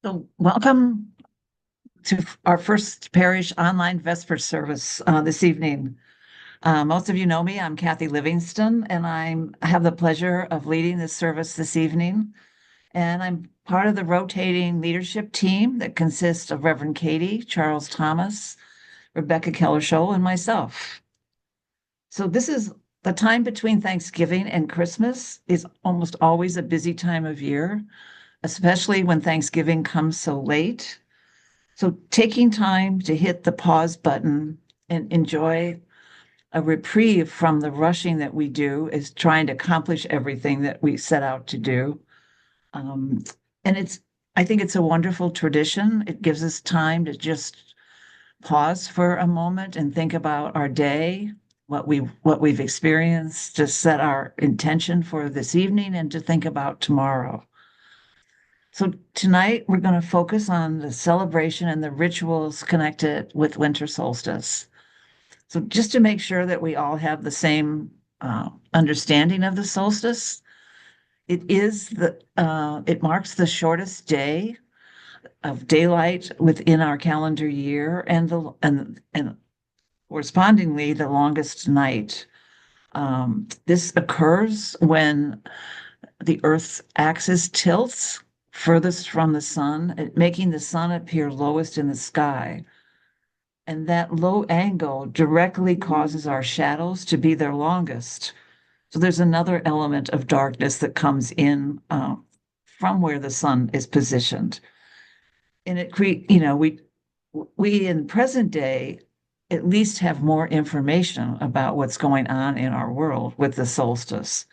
So, welcome to our first parish online Vesper service this evening. Most of you know me. I'm Cathy Livingston, and I have the pleasure of leading this service this evening. And I'm part of the rotating leadership team that consists of Reverend Katie, Charles Thomas, Rebecca Kellershow, and myself. So, this is the time between Thanksgiving and Christmas is almost always a busy time of year, especially when Thanksgiving comes so late. So taking time to hit the pause button and enjoy a reprieve from the rushing that we do is trying to accomplish everything that we set out to do. Um, and I think it's a wonderful tradition. It gives us time to just pause for a moment and think about our day, what we've experienced, to set our intention for this evening and to think about tomorrow. So tonight we're going to focus on the celebration and the rituals connected with winter solstice. So just to make sure that we all have the same understanding of the solstice, it marks the shortest day of daylight within our calendar year and correspondingly the longest night. This occurs when the Earth's axis tilts furthest from the sun, making the sun appear lowest in the sky. And that low angle directly causes our shadows to be their longest. So there's another element of darkness that comes in from where the sun is positioned. And we in present day at least have more information about what's going on in our world with the solstice.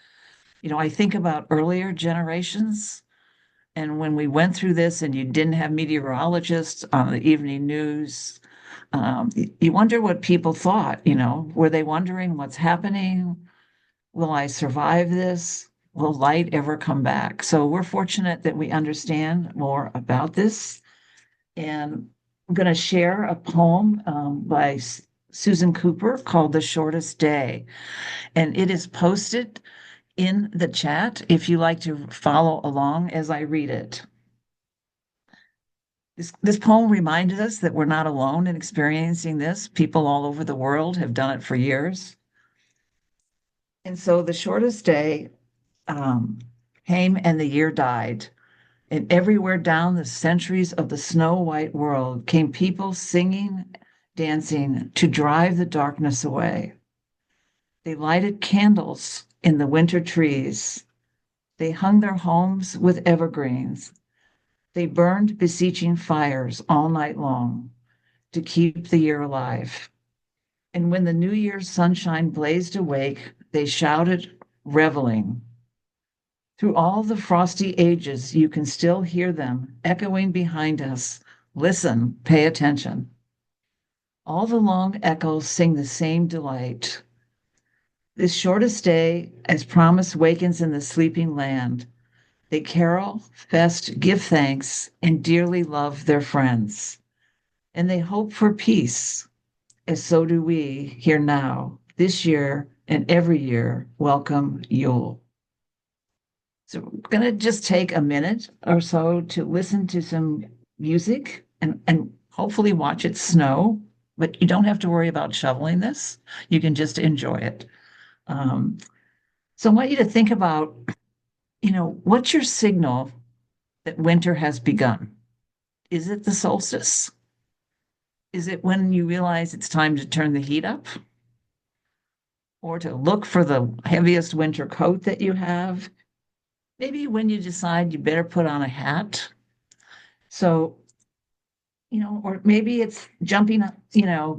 I think about earlier generations. And when we went through this and you didn't have meteorologists on the evening news, you wonder what people thought, were they wondering what's happening? Will I survive this? Will light ever come back? So we're fortunate that we understand more about this. And I'm going to share a poem by Susan Cooper called The Shortest Day. And it is posted in the chat if you like to follow along as I read it. This poem reminded us that we're not alone in experiencing this. People all over the world have done it for years. And so the shortest day um, came and the year died. And everywhere down the centuries of the snow white world came people singing, dancing to drive the darkness away. They lighted candles in the winter trees. They hung their homes with evergreens. They burned beseeching fires all night long to keep the year alive. And when the New Year's sunshine blazed awake, they shouted, reveling. Through all the frosty ages, you can still hear them echoing behind us. Listen, pay attention. All the long echoes sing the same delight. This shortest day, as promise, wakens in the sleeping land. They carol, fest, give thanks, and dearly love their friends. And they hope for peace, as so do we here now, this year and every year. Welcome Yule. So we're going to just take a minute or so to listen to some music and hopefully watch it snow, but you don't have to worry about shoveling this. You can just enjoy it. Um, so I want you to think about, what's your signal that winter has begun? Is it the solstice? Is it when you realize it's time to turn the heat up? Or to look for the heaviest winter coat that you have? Maybe when you decide you better put on a hat. So, or maybe it's jumping up,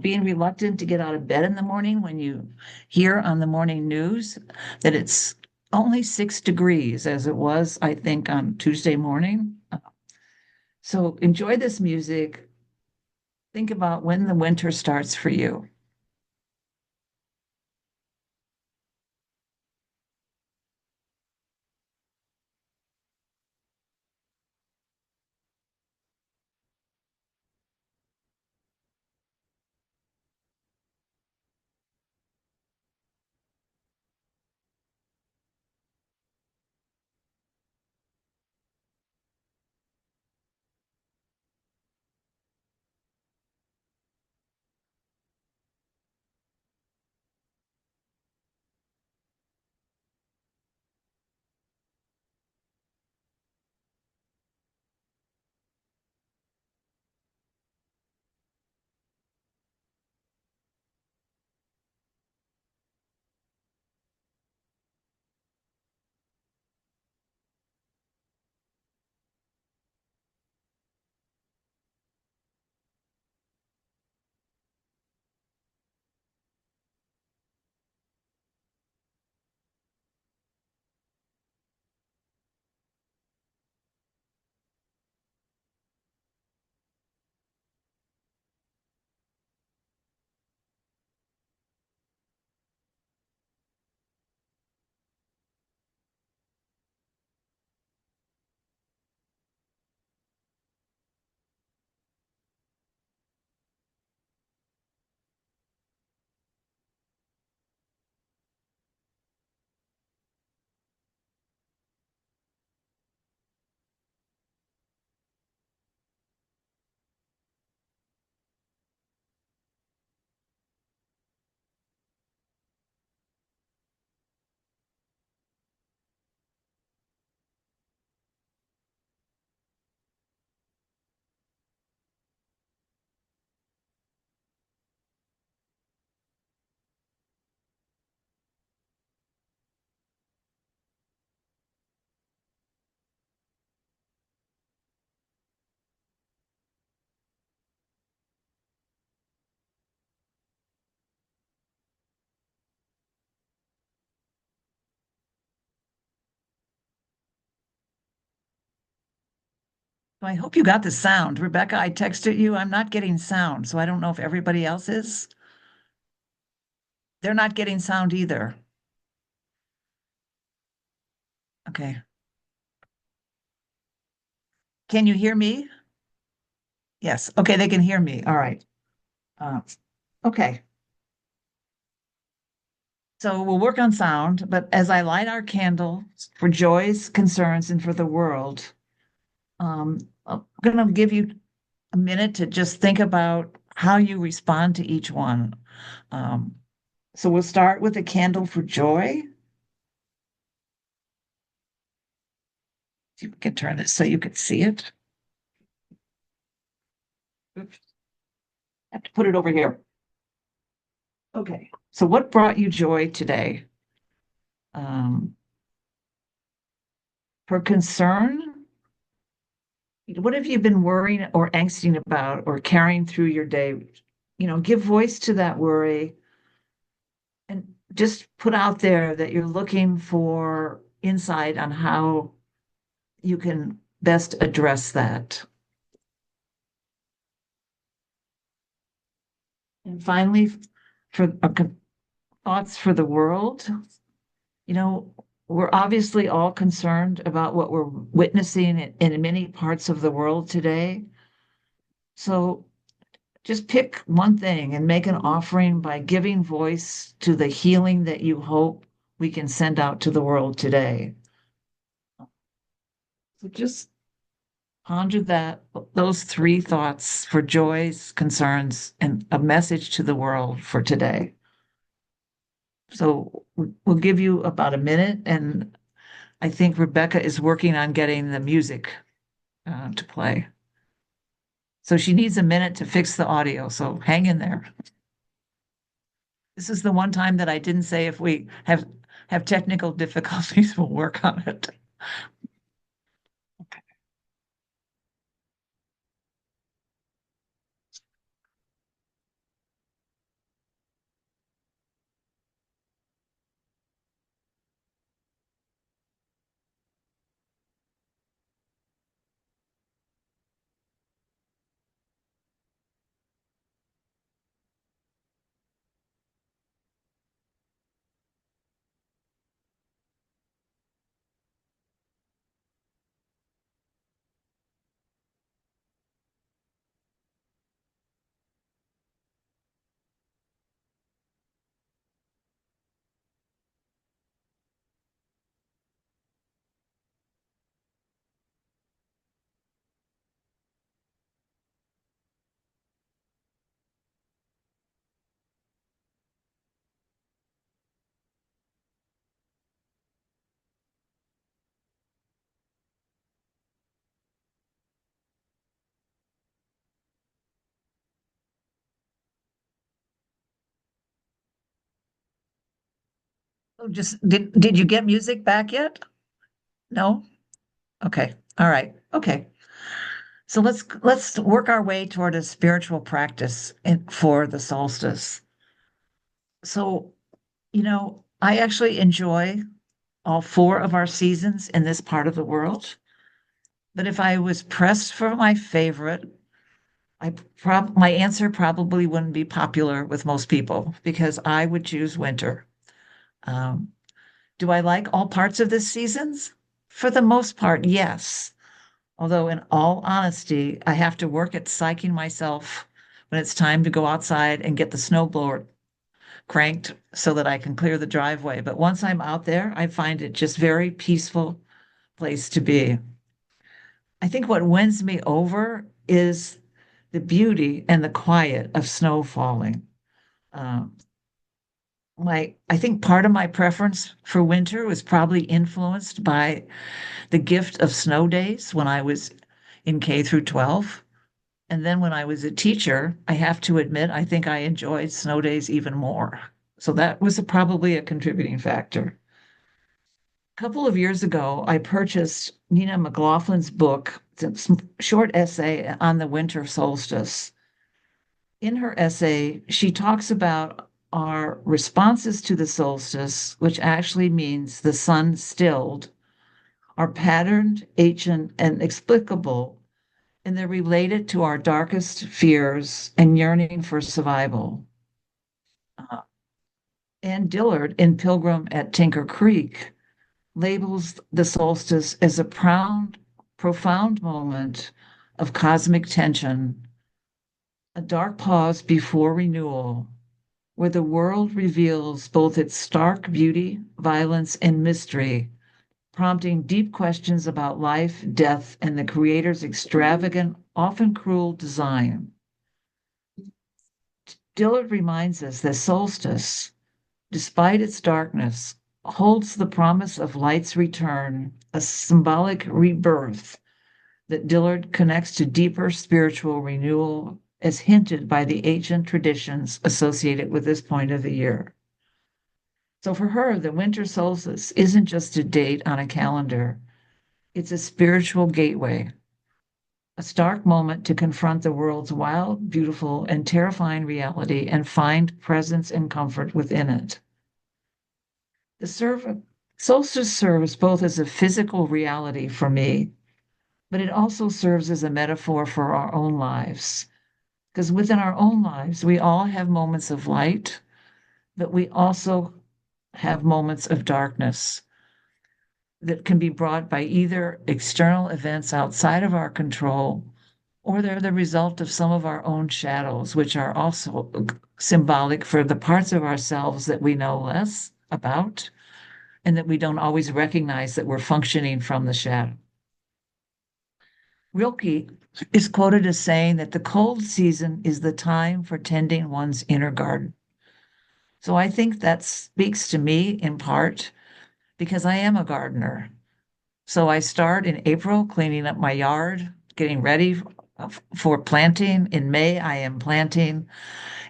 being reluctant to get out of bed in the morning when you hear on the morning news that it's only 6 degrees, as it was, I think, on Tuesday morning. So enjoy this music. Think about when the winter starts for you. I hope you got the sound. Rebecca, I texted you. I'm not getting sound, so I don't know if everybody else is. They're not getting sound either. Okay. Can you hear me? Yes. Okay, they can hear me. All right. Uh, okay. So we'll work on sound, but as I light our candle for joys, concerns, and for the world, I'm going to give you a minute to just think about how you respond to each one. Um, so we'll start with a candle for joy. You can turn this so you can see it. Oops, I have to put it over here. Okay. So what brought you joy today? Um, for concern, what have you been worrying or angsting about or carrying through your day? Give voice to that worry and just put out there that you're looking for insight on how you can best address that. And finally, for thoughts for the world, you know, we're obviously all concerned about what we're witnessing in many parts of the world today. So just pick one thing and make an offering by giving voice to the healing that you hope we can send out to the world today. So just ponder those three thoughts for joys, concerns, and a message to the world for today. So we'll give you about a minute, and I think Rebecca is working on getting the music to play. So she needs a minute to fix the audio. So hang in there. This is the one time that I didn't say if we have technical difficulties, we'll work on it. Oh, just did you get music back yet? No? Okay. All right. Okay. So let's work our way toward a spiritual practice for the solstice. So, I actually enjoy all four of our seasons in this part of the world. But if I was pressed for my favorite, my answer probably wouldn't be popular with most people because I would choose winter. Um, do I like all parts of this seasons? For the most part, yes. Although, in all honesty, I have to work at psyching myself when it's time to go outside and get the snowblower cranked so that I can clear the driveway. But once I'm out there, I find it just very peaceful place to be. I think what wins me over is the beauty and the quiet of snow falling. Um, I think part of my preference for winter was probably influenced by the gift of snow days when I was in K through 12. And then when I was a teacher, I have to admit, I think I enjoyed snow days even more. So that was probably a contributing factor. A couple of years ago, I purchased Nina McLaughlin's book, it's a short essay on the winter solstice. In her essay, she talks about our responses to the solstice, which actually means the sun stilled, are patterned, ancient, and explicable and they're related to our darkest fears and yearning for survival. Uh, Anne Dillard in Pilgrim at Tinker Creek labels the solstice as a profound moment of cosmic tension, a dark pause before renewal, where the world reveals both its stark beauty, violence, and mystery, prompting deep questions about life, death, and the Creator's extravagant, often cruel design. Dillard reminds us that solstice, despite its darkness, holds the promise of light's return, a symbolic rebirth that Dillard connects to deeper spiritual renewal, as hinted by the ancient traditions associated with this point of the year. So for her, the winter solstice isn't just a date on a calendar, it's a spiritual gateway, a stark moment to confront the world's wild, beautiful, and terrifying reality and find presence and comfort within it. The solstice serves both as a physical reality for me, but it also serves as a metaphor for our own lives. Because within our own lives, we all have moments of light, but we also have moments of darkness that can be brought by either external events outside of our control, or they're the result of some of our own shadows, which are also symbolic for the parts of ourselves that we know less about and that we don't always recognize that we're functioning from the shadow. Rilke is quoted as saying that the cold season is the time for tending one's inner garden. So I think that speaks to me in part because I am a gardener. So I start in April cleaning up my yard, getting ready for planting. In May, I am planting.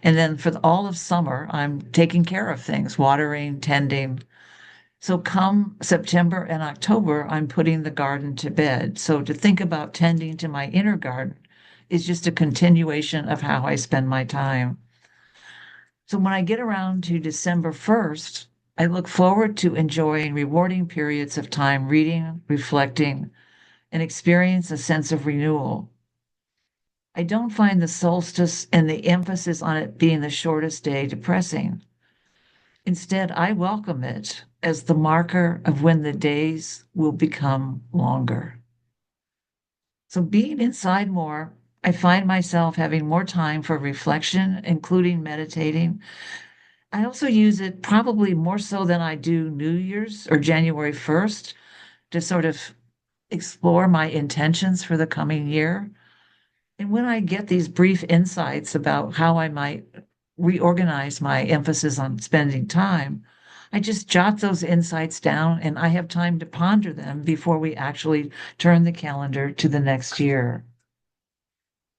And then for all of summer, I'm taking care of things, watering, tending. So come September and October, I'm putting the garden to bed. So to think about tending to my inner garden is just a continuation of how I spend my time. So when I get around to December 1st, I look forward to enjoying rewarding periods of time reading, reflecting, and experience a sense of renewal. I don't find the solstice and the emphasis on it being the shortest day depressing. Instead, I welcome it as the marker of when the days will become longer. So, being inside more, I find myself having more time for reflection, including meditating. I also use it probably more so than I do New Year's or January 1st to sort of explore my intentions for the coming year. And when I get these brief insights about how I might reorganize my emphasis on spending time, I just jot those insights down and I have time to ponder them before we actually turn the calendar to the next year.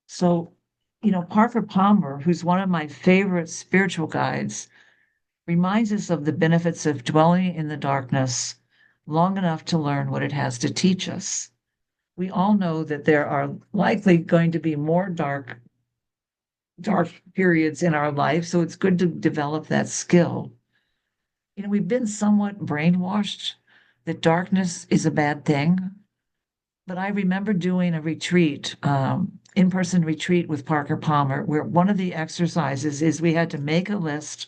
So, Parker Palmer, who's one of my favorite spiritual guides, reminds us of the benefits of dwelling in the darkness long enough to learn what it has to teach us. We all know that there are likely going to be more dark periods in our life, so it's good to develop that skill. We've been somewhat brainwashed that darkness is a bad thing, but I remember doing a retreat, in-person retreat with Parker Palmer, where one of the exercises is we had to make a list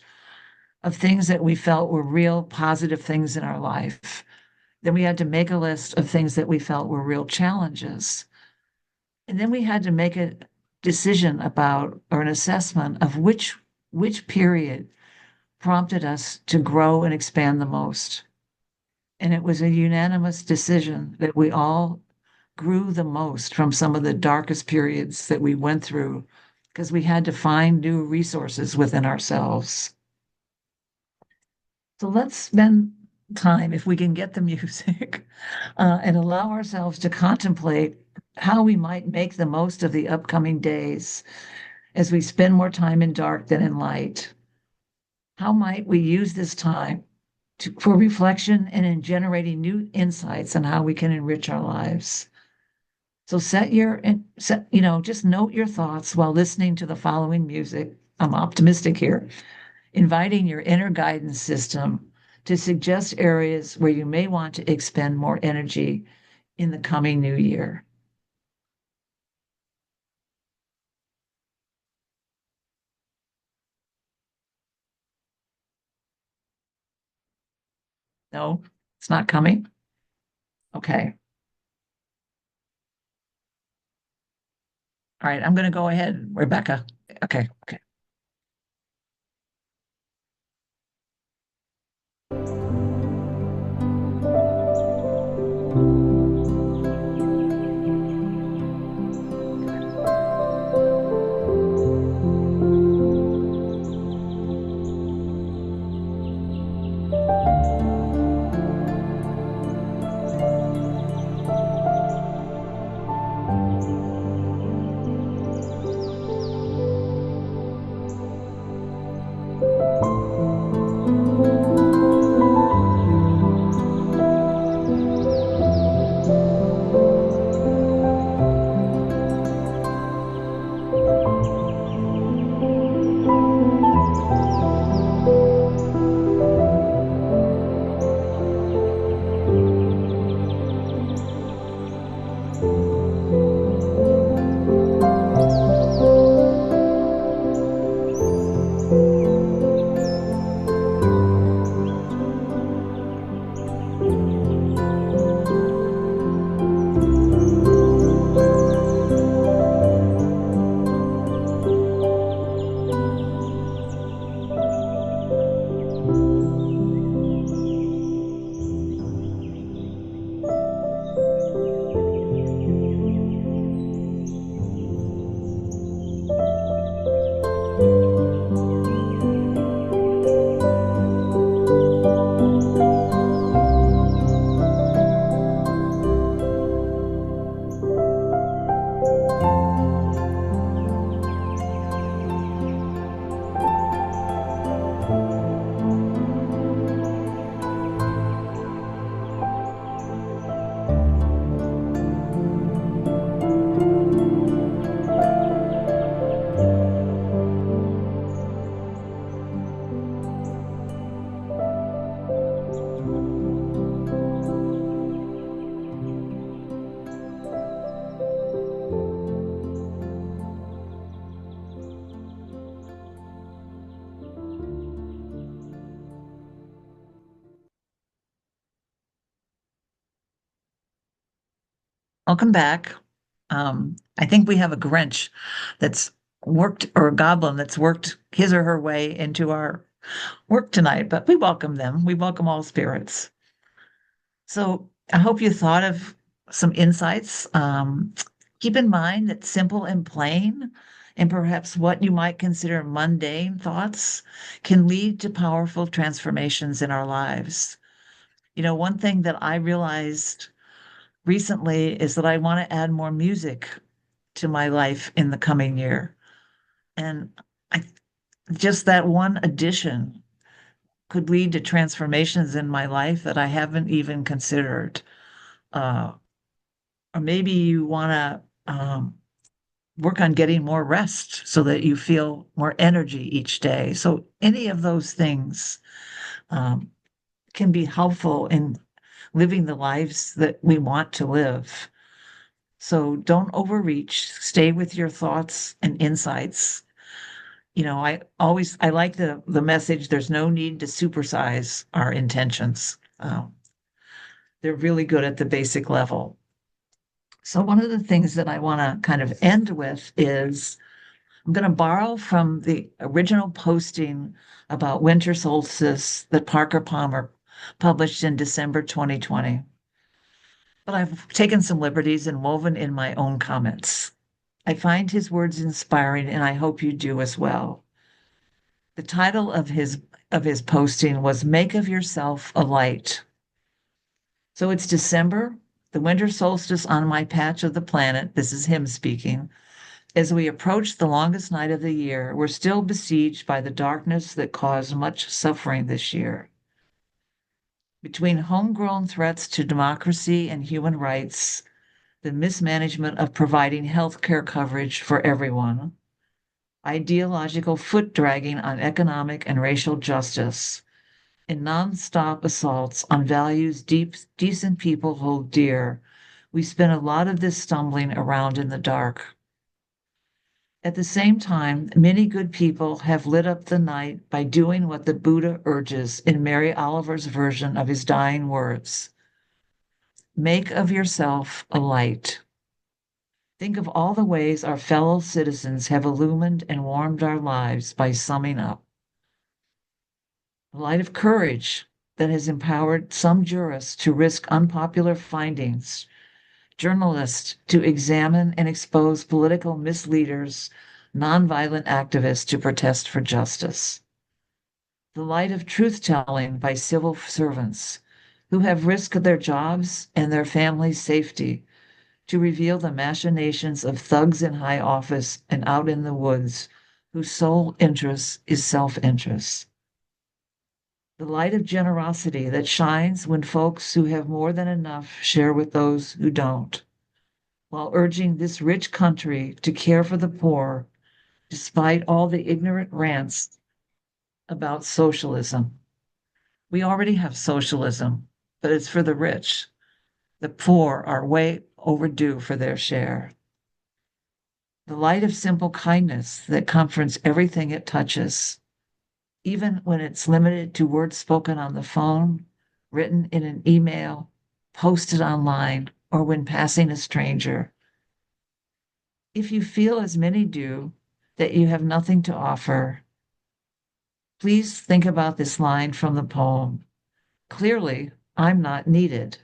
of things that we felt were real positive things in our life. Then we had to make a list of things that we felt were real challenges. And then we had to make a decision about or an assessment of which period prompted us to grow and expand the most. And it was a unanimous decision that we all grew the most from some of the darkest periods that we went through because we had to find new resources within ourselves. So let's spend time, if we can get the music, and allow ourselves to contemplate how we might make the most of the upcoming days as we spend more time in dark than in light. How might we use this time for reflection and in generating new insights on how we can enrich our lives? So just note your thoughts while listening to the following music. I'm optimistic here, inviting your inner guidance system to suggest areas where you may want to expend more energy in the coming new year. No, it's not coming. Okay. All right. I'm going to go ahead, Rebecca. Okay. Okay. Welcome back. I think we have a Grinch that's worked, or a goblin that's worked his or her way into our work tonight, but we welcome them. We welcome all spirits. So I hope you thought of some insights. Keep in mind that simple and plain, and perhaps what you might consider mundane thoughts, can lead to powerful transformations in our lives. One thing that I realized recently is that I want to add more music to my life in the coming year. And I just that one addition could lead to transformations in my life that I haven't even considered. Uh, or maybe you want to work on getting more rest so that you feel more energy each day. So, any of those things um, can be helpful in living the lives that we want to live. So, don't overreach, stay with your thoughts and insights. I like the message. There's no need to supersize our intentions. They're really good at the basic level. So one of the things that I want to kind of end with is I'm going to borrow from the original posting about winter solstice that Parker Palmer published in December 2020. But I've taken some liberties and woven in my own comments. I find his words inspiring, and I hope you do as well. The title of his posting was Make of Yourself a Light. So it's December, the winter solstice on my patch of the planet. This is him speaking. As we approach the longest night of the year, we're still besieged by the darkness that caused much suffering this year. Between homegrown threats to democracy and human rights, the mismanagement of providing health care coverage for everyone, ideological foot dragging on economic and racial justice, and nonstop assaults on values decent people hold dear, we spend a lot of this stumbling around in the dark. At the same time, many good people have lit up the night by doing what the Buddha urges in Mary Oliver's version of his dying words: make of yourself a light. Think of all the ways our fellow citizens have illumined and warmed our lives by summing up. The light of courage that has empowered some jurists to risk unpopular findings, journalists to examine and expose political misleaders, nonviolent activists to protest for justice. The light of truth telling by civil servants who have risked their jobs and their families' safety to reveal the machinations of thugs in high office and out in the woods whose sole interest is self-interest. The light of generosity that shines when folks who have more than enough share with those who don't, while urging this rich country to care for the poor, despite all the ignorant rants about socialism. We already have socialism, but it's for the rich. The poor are way overdue for their share. The light of simple kindness that comforts everything it touches, even when it's limited to words spoken on the phone, written in an email, posted online, or when passing a stranger. If you feel, as many do, that you have nothing to offer, please think about this line from the poem. Clearly, I'm not needed,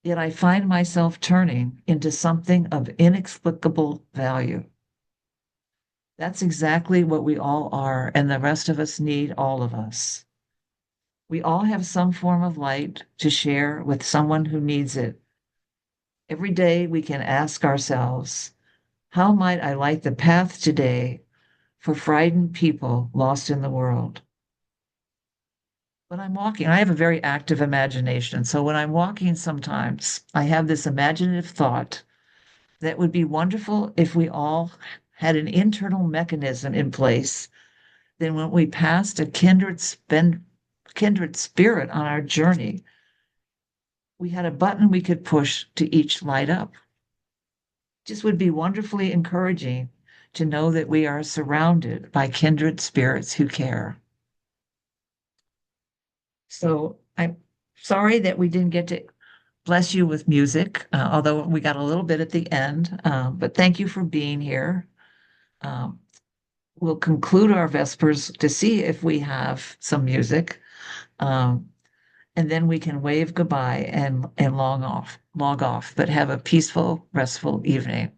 yet I find myself turning into something of inexplicable value. That's exactly what we all are, and the rest of us need all of us. We all have some form of light to share with someone who needs it. Every day we can ask ourselves, how might I light the path today for frightened people lost in the world? When I'm walking, I have a very active imagination. So when I'm walking sometimes, I have this imaginative thought that would be wonderful if we all had an internal mechanism in place. Then when we passed a kindred spirit on our journey, we had a button we could push to each light up. Just would be wonderfully encouraging to know that we are surrounded by kindred spirits who care. So I'm sorry that we didn't get to bless you with music, although we got a little bit at the end. But thank you for being here. Um, we'll conclude our Vespers to see if we have some music. Um, and then we can wave goodbye and log off, but have a peaceful, restful evening.